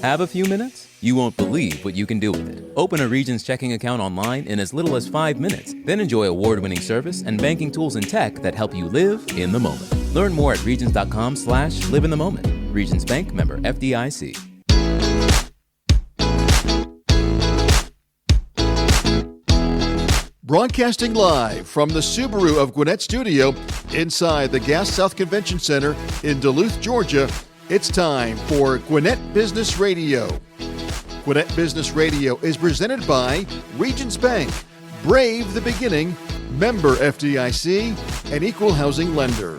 Have a few minutes? You won't believe what you can do with it. Open a Regions checking account online in as little as 5 minutes. Then enjoy award-winning service and banking tools and tech that help you live in the moment. Learn more at regions.com/live in the moment. Regions Bank, member FDIC. Broadcasting live from the Subaru of Gwinnett studio inside the Gas South Convention Center in Duluth, Georgia, it's time for Gwinnett Business Radio. Gwinnett Business Radio is presented by Regions Bank, Brave the Beginning, member FDIC, and equal housing lender.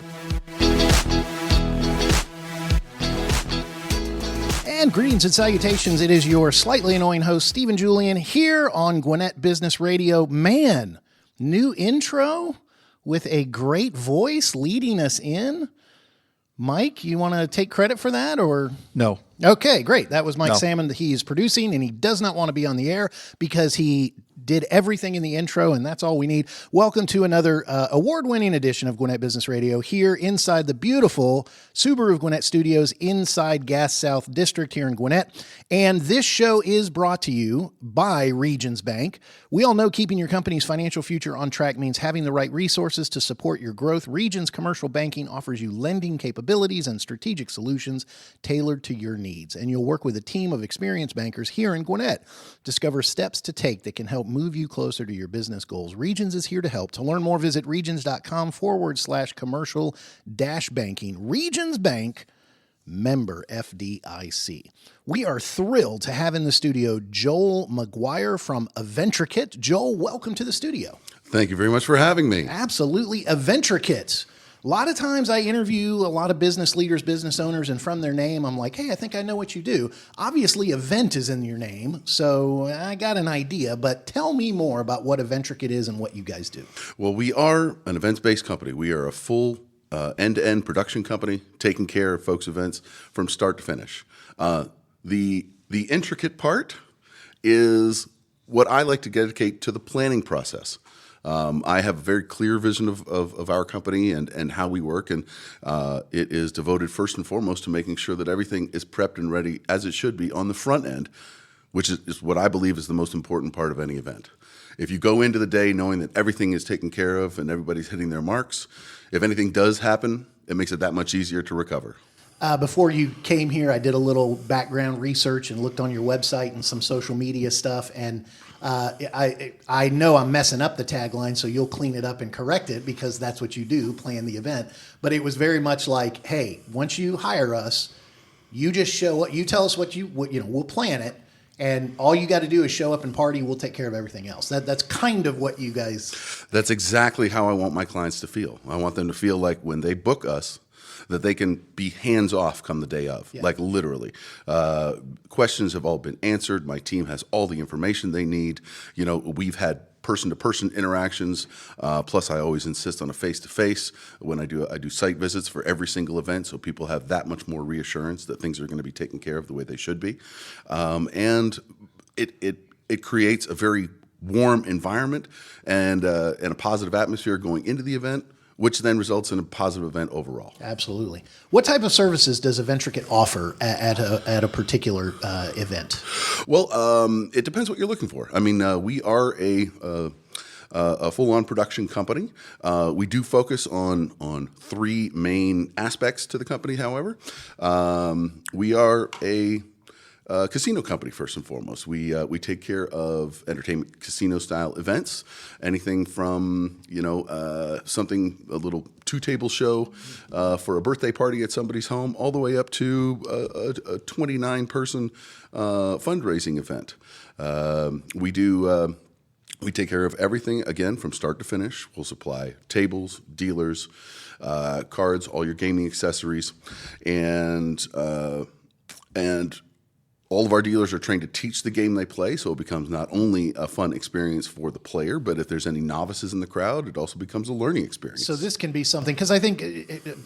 And greetings and salutations. It is your slightly annoying host, Stephen Julian, here on Gwinnett Business Radio. Man, new intro with a great voice leading us in. Mike, you want to take credit for that or? No. Okay, great. That was Mike No. Salmon that he is producing, and he does not want to be on the air because he did everything in the intro, and that's all we need. Welcome to another award-winning edition of Gwinnett Business Radio here inside the beautiful Subaru of Gwinnett Studios inside Gas South District here in Gwinnett. And this show is brought to you by Regions Bank. We all know keeping your company's financial future on track means having the right resources to support your growth. Regions Commercial Banking offers you lending capabilities and strategic solutions tailored to your needs. And you'll work with a team of experienced bankers here in Gwinnett. Discover steps to take that can help move you closer to your business goals. Regions is here to help. To learn more, visit regions.com/commercial-banking. Regions Bank, member FDIC. We are thrilled to have in the studio Joel McGuire from Eventricate. Joel, welcome to the studio. Thank you very much for having me. Absolutely. Eventricate. A lot of times I interview a lot of business leaders, business owners, and from their name, I'm like, hey, I think I know what you do. Obviously, event is in your name, so I got an idea, but tell me more about what Eventricate is and what you guys do. Well, we are an events-based company. We are a full end-to-end production company taking care of folks' events from start to finish. The intricate part is what I like to dedicate to the planning process. I have a very clear vision of our company and how we work, and it is devoted first and foremost to making sure that everything is prepped and ready as it should be on the front end, which is what I believe is the most important part of any event. If you go into the day knowing that everything is taken care of and everybody's hitting their marks, if anything does happen, it makes it that much easier to recover. Before you came here, I did a little background research and looked on your website and some social media stuff, and I know I'm messing up the tagline, so you'll clean it up and correct it because that's what you do, plan the event. But it was very much like, hey, once you hire us, you just show up, you tell us what we'll plan it, and all you got to do is show up and party. We'll take care of everything else. That's kind of what you guys. That's exactly how I want my clients to feel. I want them to feel like when they book us, that they can be hands-off come the day of, like literally. Questions have all been answered. My team has all the information they need. You know, we've had person-to-person interactions. Plus, I always insist on a face-to-face when I do site visits for every single event, so people have that much more reassurance that things are going to be taken care of the way they should be. And it creates a very warm environment and a positive atmosphere going into the event, which then results in a positive event overall. Absolutely. What type of services does Eventricate offer at a particular event? Well, it depends what you're looking for. I mean, we are a full-on production company. We do focus on three main aspects to the company, however. We are a casino company, first and foremost. We take care of entertainment casino-style events, anything from, something, a little two-table show for a birthday party at somebody's home, all the way up to a 29-person fundraising event. We take care of everything, again, from start to finish. We'll supply tables, dealers, cards, all your gaming accessories, and all of our dealers are trained to teach the game they play, so it becomes not only a fun experience for the player, but if there's any novices in the crowd, it also becomes a learning experience. So this can be something, because I think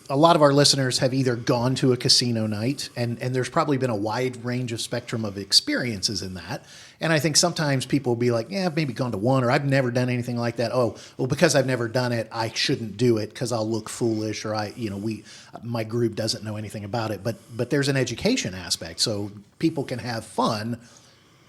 a lot of our listeners have either gone to a casino night, and there's probably been a wide range of spectrum of experiences in that. And I think sometimes people will be like, yeah, I've maybe gone to one, or I've never done anything like that. Oh, well, because I've never done it, I shouldn't do it because I'll look foolish, or my group doesn't know anything about it. But there's an education aspect, so people can have fun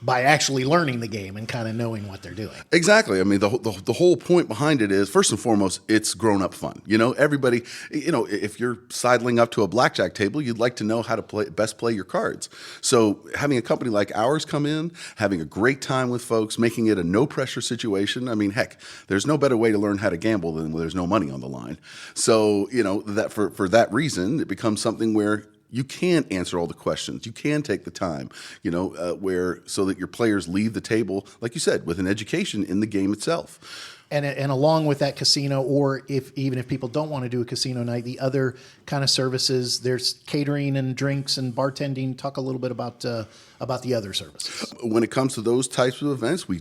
by actually learning the game and kind of knowing what they're doing. Exactly. I mean, the whole point behind it is, first and foremost, it's grown-up fun. Everybody, if you're sidling up to a blackjack table, you'd like to know how to best play your cards. So having a company like ours come in, having a great time with folks, making it a no-pressure situation. I mean, heck, there's no better way to learn how to gamble than when there's no money on the line. So, that for that reason, it becomes something where you can answer all the questions. You can take the time, so that your players leave the table, like you said, with an education in the game itself. And along with that casino, or even if people don't want to do a casino night, the other kind of services, there's catering and drinks and bartending. Talk a little bit about the other services. When it comes to those types of events, we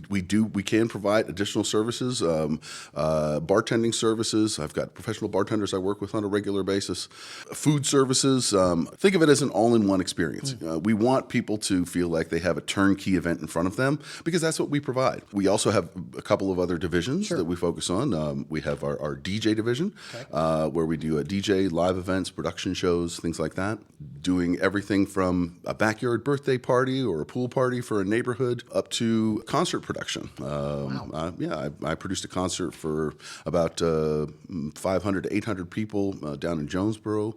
can provide additional services, bartending services. I've got professional bartenders I work with on a regular basis. Food services. Think of it as an all-in-one experience. We want people to feel like they have a turnkey event in front of them because that's what we provide. We also have a couple of other divisions that we focus on. We have our DJ division, where we do a DJ, live events, production shows, things like that. Doing everything from a backyard birthday party or a pool party for a neighborhood up to concert production. Wow. I produced a concert for about 500 to 800 people down in Jonesboro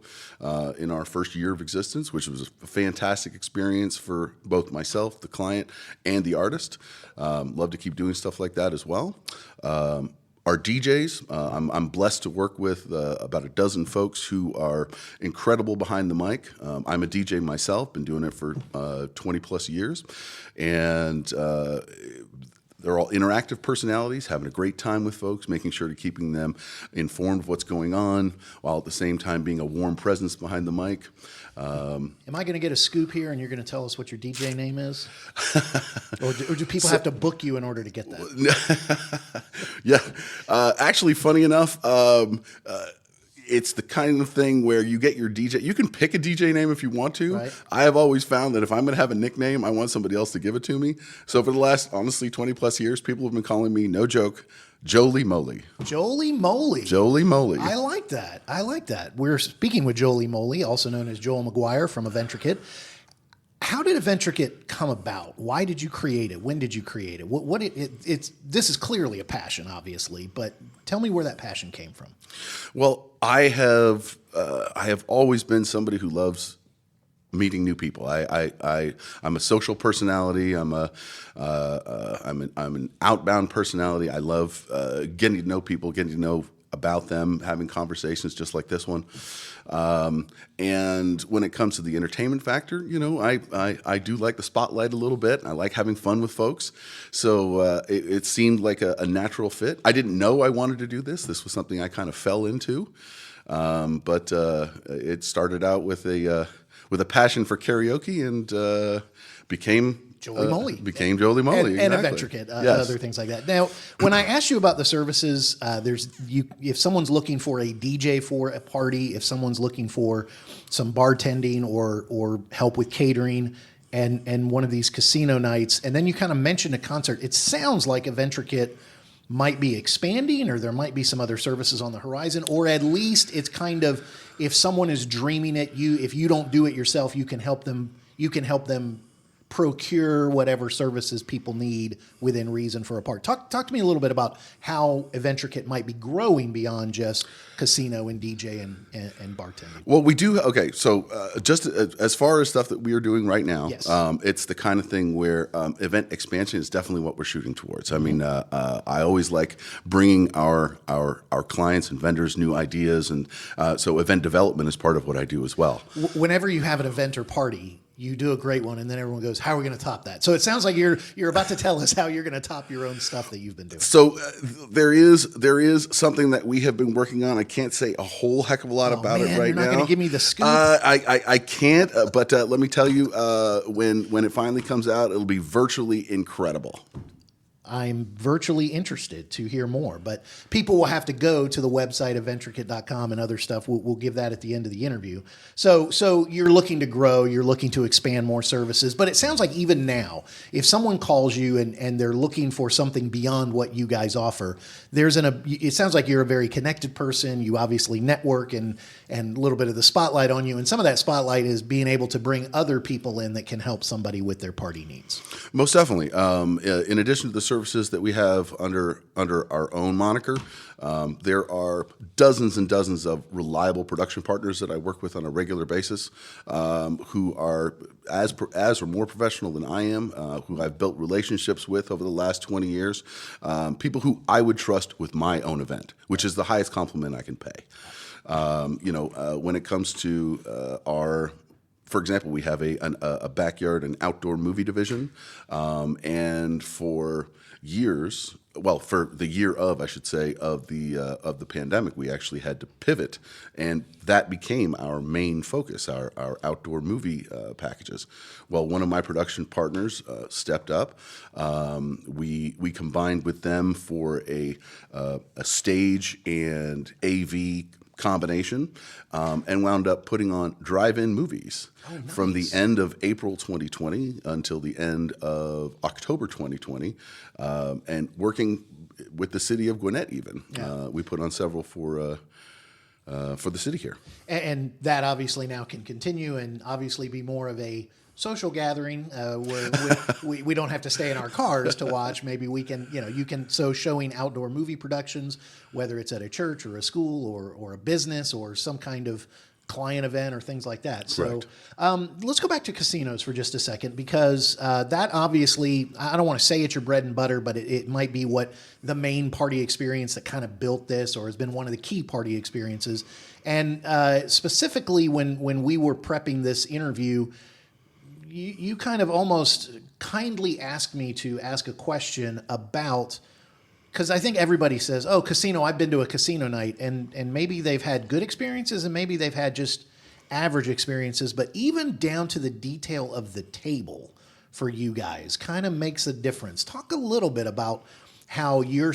in our first year of existence, which was a fantastic experience for both myself, the client, and the artist. Love to keep doing stuff like that as well. Our DJs, I'm blessed to work with about a dozen folks who are incredible behind the mic. I'm a DJ myself, been doing it for 20 plus years, and they're all interactive personalities, having a great time with folks, making sure to keeping them informed of what's going on, while at the same time being a warm presence behind the mic. Am I going to get a scoop here and you're going to tell us what your DJ name is? or do people have to book you in order to get that? Yeah. Actually, funny enough, it's the kind of thing where you get your DJ. You can pick a DJ name if you want to. Right. I have always found that if I'm going to have a nickname, I want somebody else to give it to me. So for the last, honestly, 20 plus years, people have been calling me, no joke, Jolie Moly. Jolie Moly. Jolie Moly. I like that. We're speaking with Jolie Moly, also known as Joel McGuire from Eventricate. How did Eventricate come about? Why did you create it? When did you create it? This is clearly a passion, obviously, but tell me where that passion came from. Well, I have always been somebody who loves meeting new people. I'm a social personality. I'm an outbound personality. I love getting to know people, getting to know about them, having conversations just like this one. And when it comes to the entertainment factor, I do like the spotlight a little bit. I like having fun with folks. So it seemed like a natural fit. I didn't know I wanted to do this. This was something I kind of fell into. But it started out with a passion for karaoke and became Jolie Moly. Became Jolie Moly. And exactly. Eventricate, yes. Other things like that. Now, when I asked you about the services, if someone's looking for a DJ for a party, if someone's looking for some bartending or help with catering and one of these casino nights, and then you kind of mentioned a concert, it sounds like Eventricate might be expanding, or there might be some other services on the horizon, or at least it's kind of, if someone is dreaming it, if you don't do it yourself, you can help them procure whatever services people need within reason for a party. Talk to me a little bit about how Eventricate might be growing beyond just casino and DJ and bartending. Well, we do. Okay, so just as far as stuff that we are doing right now, yes. It's the kind of thing where event expansion is definitely what we're shooting towards. I mean, I always like bringing our clients and vendors new ideas, and so event development is part of what I do as well. Whenever you have an event or party, you do a great one, and then everyone goes, how are we going to top that? So it sounds like you're about to tell us how you're going to top your own stuff that you've been doing. So there is something that we have been working on. I can't say a whole heck of a lot about it right now. You're not going to give me the scoop? I can't, but let me tell you, when it finally comes out, it'll be virtually incredible. I'm virtually interested to hear more. But people will have to go to the website eventricate.com and other stuff. We'll give that at the end of the interview. So you're looking to grow, you're looking to expand more services. But it sounds like even now, if someone calls you and they're looking for something beyond what you guys offer, it sounds like you're a very connected person. You obviously network and a little bit of the spotlight on you. And some of that spotlight is being able to bring other people in that can help somebody with their party needs. Most definitely. In addition to the services that we have under our own moniker, there are dozens and dozens of reliable production partners that I work with on a regular basis, who are as or more professional than I am, who I've built relationships with over the last 20 years, people who I would trust with my own event, which is the highest compliment I can pay. When it comes to for example, we have a backyard and outdoor movie division, and for years, for the year of, I should say, of the pandemic, we actually had to pivot, and that became our main focus, our outdoor movie packages. Well, one of my production partners stepped up. We combined with them for a stage and AV combination, and wound up putting on drive-in movies from the end of April 2020 until the end of October 2020, and working with the city of Gwinnett even. Yeah. We put on several for the city here. And that obviously now can continue and obviously be more of a social gathering where we don't have to stay in our cars to watch. Maybe we can, showing outdoor movie productions, whether it's at a church or a school or a business or some kind of client event or things like that. Correct. So let's go back to casinos for just a second, because that obviously, I don't want to say it's your bread and butter, but it might be what the main party experience that kind of built this, or has been one of the key party experiences. And specifically when we were prepping this interview, you kind of almost kindly asked me to ask a question about, because I think everybody says, oh, casino, I've been to a casino night, and maybe they've had good experiences and maybe they've had just average experiences, but even down to the detail of the table for you guys kind of makes a difference. Talk a little bit about how you're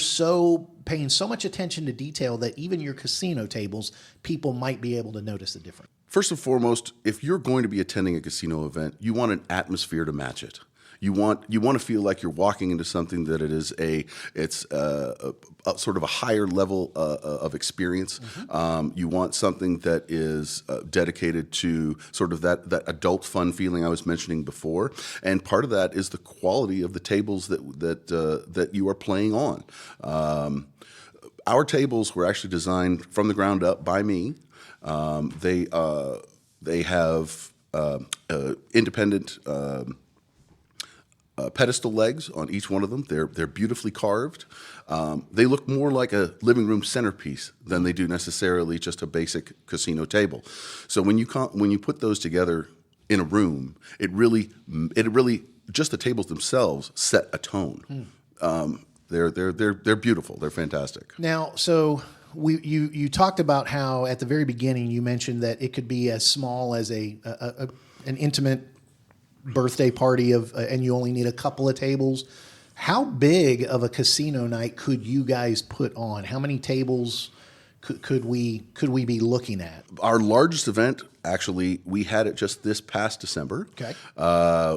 paying so much attention to detail that even your casino tables, people might be able to notice the difference. First and foremost, if you're going to be attending a casino event, you want an atmosphere to match it. You want to feel like you're walking into something that it's a sort of a higher level of experience. Mm-hmm. You want something that is dedicated to sort of that adult fun feeling I was mentioning before, and part of that is the quality of the tables that you are playing on. Our tables were actually designed from the ground up by me. They have independent pedestal legs on each one of them. They're beautifully carved. They look more like a living room centerpiece than they do necessarily just a basic casino table. So when you put those together in a room, it really just the tables themselves set a tone. They're beautiful. They're fantastic. Now, so you talked about how at the very beginning you mentioned that it could be as small as an intimate birthday party and you only need a couple of tables. How big of a casino night could you guys put on? How many tables could we be looking at? Our largest event, actually, we had it just this past December. Okay.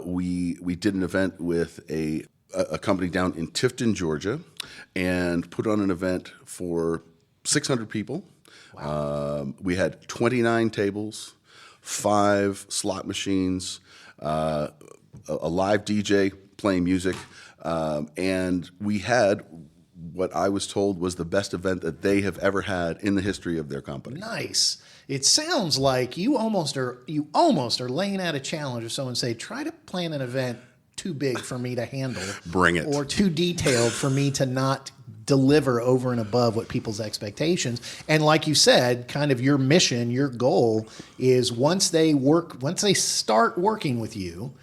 We did an event with a company down in Tifton, Georgia, and put on an event for 600 people. Wow. We had 29 tables, 5 slot machines, a live DJ playing music, and we had what I was told was the best event that they have ever had in the history of their company. Nice. It sounds like you almost are laying out a challenge if someone say, try to plan an event too big for me to handle. Bring it. Or too detailed for me to not deliver over and above what people's expectations. And like you said, kind of your mission, your goal is once they start working with you,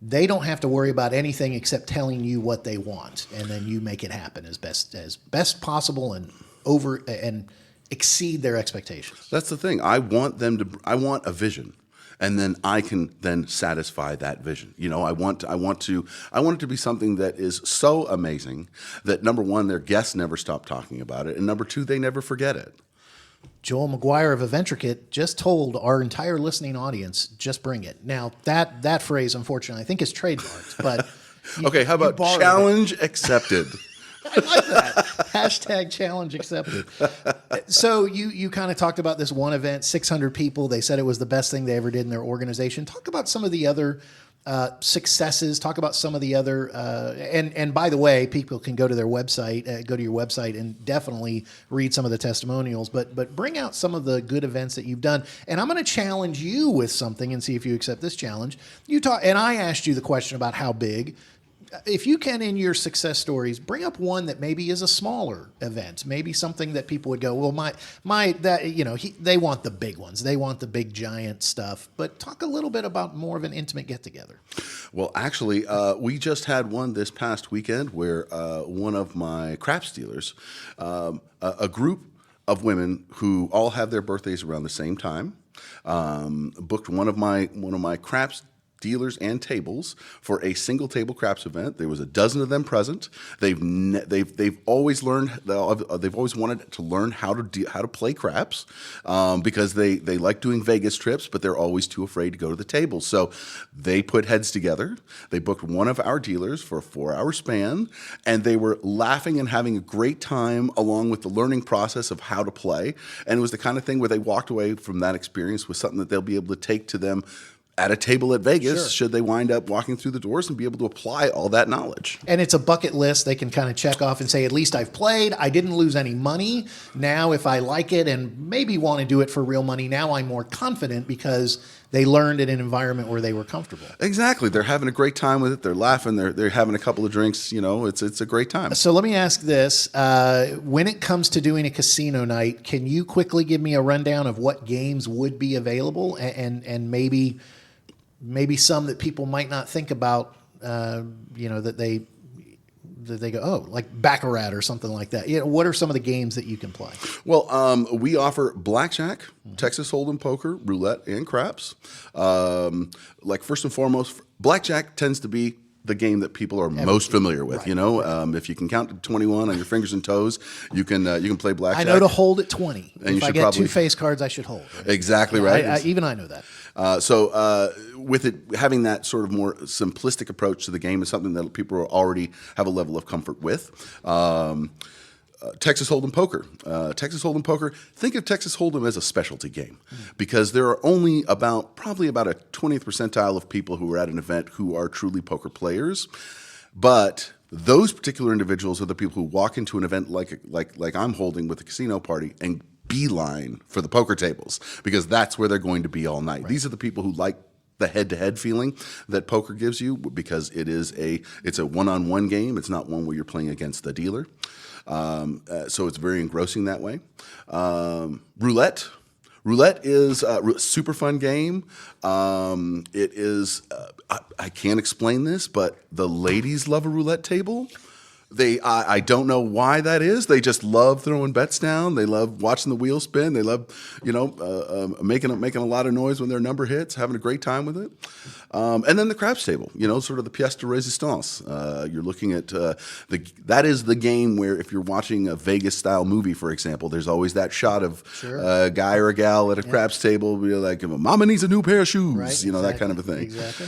they don't have to worry about anything except telling you what they want, and then you make it happen as best possible and exceed their expectations. That's the thing. I want a vision. and then I can then satisfy that vision. I want it to be something that is so amazing that, number one, their guests never stop talking about it, and number two, they never forget it. Joel McGuire of Eventricate just told our entire listening audience, just bring it. Now, that phrase, unfortunately, I think is trademarked, but... Okay, how about challenge accepted? I like that. Hashtag challenge accepted. So you kind of talked about this one event, 600 people. They said it was the best thing they ever did in their organization. Talk about some of the other successes. Talk about some of the other, and by the way, people can go to their website, go to your website and definitely read some of the testimonials, but bring out some of the good events that you've done. And I'm going to challenge you with something and see if you accept this challenge. And I asked you the question about how big. If you can, in your success stories, bring up one that maybe is a smaller event, maybe something that people would go, well, they want the big ones, they want the big giant stuff. But talk a little bit about more of an intimate get together. Well, actually, we just had one this past weekend where one of my craps dealers, a group of women who all have their birthdays around the same time, booked one of my craps dealers and tables for a single table craps event. There was a dozen of them present. They've always wanted to learn how to play craps because they like doing Vegas trips, but they're always too afraid to go to the table. So they put heads together. They booked one of our dealers for a 4-hour span, and they were laughing and having a great time along with the learning process of how to play. And it was the kind of thing where they walked away from that experience with something that they'll be able to take to them at a table at Vegas, should they wind up walking through the doors and be able to apply all that knowledge. And it's a bucket list they can kind of check off and say, at least I've played. I didn't lose any money. Now, if I like it and maybe want to do it for real money, now I'm more confident because they learned in an environment where they were comfortable. Exactly. They're having a great time with it. They're laughing. They're having a couple of drinks. It's a great time. So let me ask this. When it comes to doing a casino night, can you quickly give me a rundown of what games would be available and maybe some that people might not think about, that they go, oh, like Baccarat or something like that. What are some of the games that you can play? Well, we offer blackjack, Texas Hold'em poker, roulette, and craps. First and foremost, blackjack tends to be the game that people are most familiar with. Right. If you can count to 21 on your fingers and toes, you can play blackjack. I know to hold at 20. And if I get 2 face cards, I should hold. Exactly right. I know that. So with it having that sort of more simplistic approach to the game is something that people already have a level of comfort with. Texas Hold'em poker. Think of Texas Hold'em as a specialty game because there are only probably about a 20th percentile of people who are at an event who are truly poker players. But those particular individuals are the people who walk into an event like I'm holding with a casino party and beeline for the poker tables because that's where they're going to be all night. Right. These are the people who like the head-to-head feeling that poker gives you because it's a one-on-one game. It's not one where you're playing against the dealer. So it's very engrossing that way. Roulette is a super fun game. It is, I can't explain this, but the ladies love a roulette table. I don't know why that is. They just love throwing bets down. They love watching the wheel spin. They love, making a lot of noise when their number hits, having a great time with it. And then the craps table, sort of the pièce de résistance. You're looking at that is the game where if you're watching a Vegas style movie, for example, there's always that shot of a guy or a gal at a craps table, be like, "Mama needs a new pair of shoes," right, that kind of a thing. Exactly.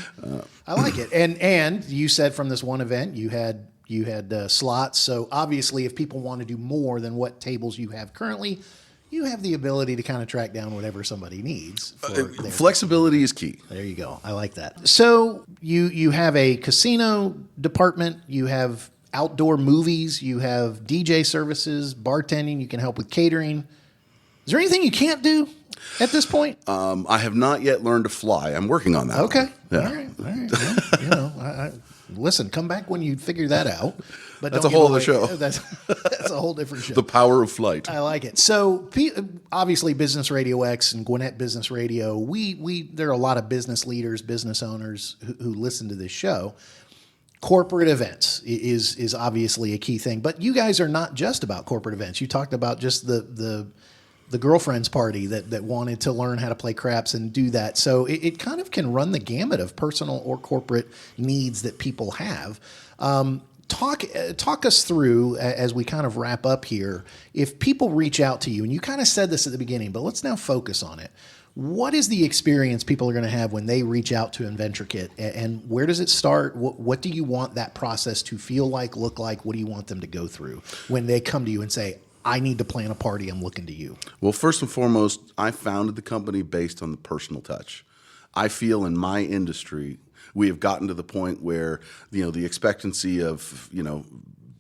I like it. And you said from this one event you had slots. So obviously, if people want to do more than what tables you have currently, you have the ability to kind of track down whatever somebody needs. Flexibility is key. There you go. I like that. So you have a casino department. You have outdoor movies. You have DJ services, bartending. You can help with catering. Is there anything you can't do at this point? I have not yet learned to fly. I'm working on that. Okay. Yeah. All right. Well, listen, come back when you figure that out. But that's a whole other show. That's a whole different show. The power of flight. I like it. So obviously, Business RadioX and Gwinnett Business Radio, there are a lot of business leaders, business owners who listen to this show. Corporate events is obviously a key thing, but you guys are not just about corporate events. You talked about just the the girlfriend's party that wanted to learn how to play craps and do that. So it kind of can run the gamut of personal or corporate needs that people have. Talk us through, as we kind of wrap up here, if people reach out to you, and you kind of said this at the beginning, but let's now focus on it. What is the experience people are going to have when they reach out to Eventricate, and where does it start? What do you want that process to feel like, look like? What do you want them to go through when they come to you and say, I need to plan a party, I'm looking to you? Well, first and foremost, I founded the company based on the personal touch. I feel in my industry, we have gotten to the point where, the expectancy of,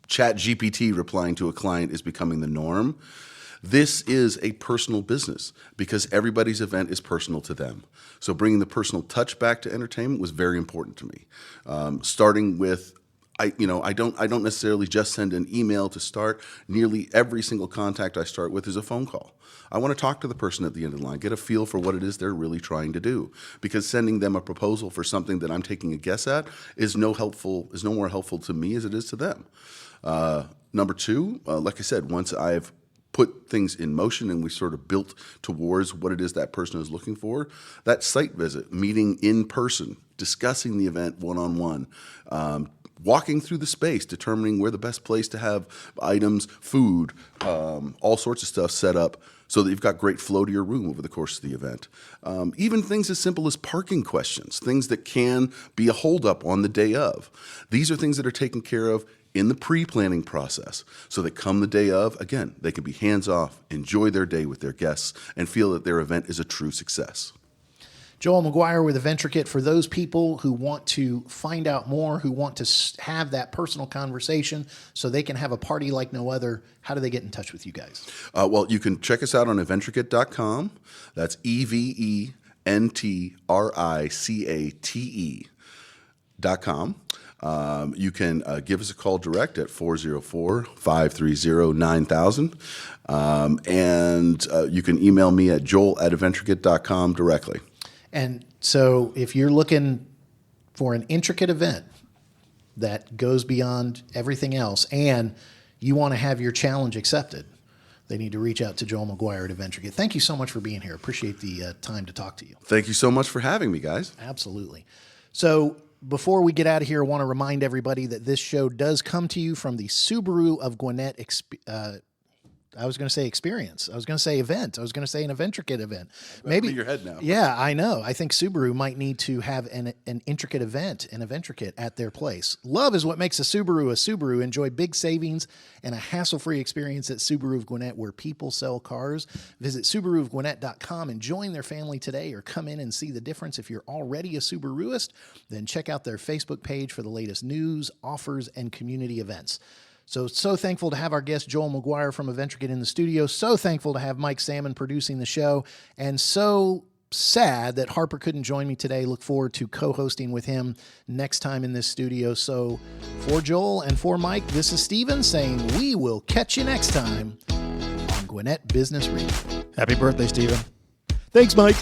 Chat GPT replying to a client is becoming the norm. This is a personal business because everybody's event is personal to them. So bringing the personal touch back to entertainment was very important to me. Starting with, I don't necessarily just send an email to start. Nearly every single contact I start with is a phone call. I want to talk to the person at the end of the line, get a feel for what it is they're really trying to do. Because sending them a proposal for something that I'm taking a guess at is no more helpful to me as it is to them. Number two, like I said, once I've put things in motion and we sort of built towards what it is that person is looking for, that site visit, meeting in person, discussing the event one-on-one, walking through the space, determining where the best place to have items, food, all sorts of stuff set up so that you've got great flow to your room over the course of the event. Even things as simple as parking questions, things that can be a holdup on the day of. These are things that are taken care of in the pre-planning process so that come the day of, again, they can be hands-off, enjoy their day with their guests, and feel that their event is a true success. Joel McGuire with Eventricate. For those people who want to find out more, who want to have that personal conversation so they can have a party like no other, how do they get in touch with you guys? Well, you can check us out on Eventricate.com. That's EVENTRICATE.com. You can give us a call direct at 404-530-9000. And you can email me at joel@eventricate.com directly. And so if you're looking for an intricate event that goes beyond everything else and you want to have your challenge accepted, they need to reach out to Joel McGuire at Eventricate. Thank you so much for being here. Appreciate the time to talk to you. Thank you so much for having me, guys. Absolutely. So before we get out of here, I want to remind everybody that this show does come to you from the Subaru of Gwinnett I was going to say experience. I was going to say event. I was going to say an Eventricate event. Maybe in your head now. Yeah, I know. I think Subaru might need to have an intricate event, an Eventricate at their place. Love is what makes a Subaru a Subaru. Enjoy big savings and a hassle-free experience at Subaru of Gwinnett, where people sell cars. Visit SubaruofGwinnett.com and join their family today, or come in and see the difference. If you're already a Subaruist, then check out their Facebook page for the latest news, offers, and community events. So thankful to have our guest Joel McGuire from Eventricate in the studio. So thankful to have Mike Salmon producing the show. And so sad that Harper couldn't join me today. Look forward to co-hosting with him next time in this studio. So for Joel and for Mike, this is Steven saying we will catch you next time on Gwinnett Business Radio. Happy birthday, Steven. Thanks, Mike.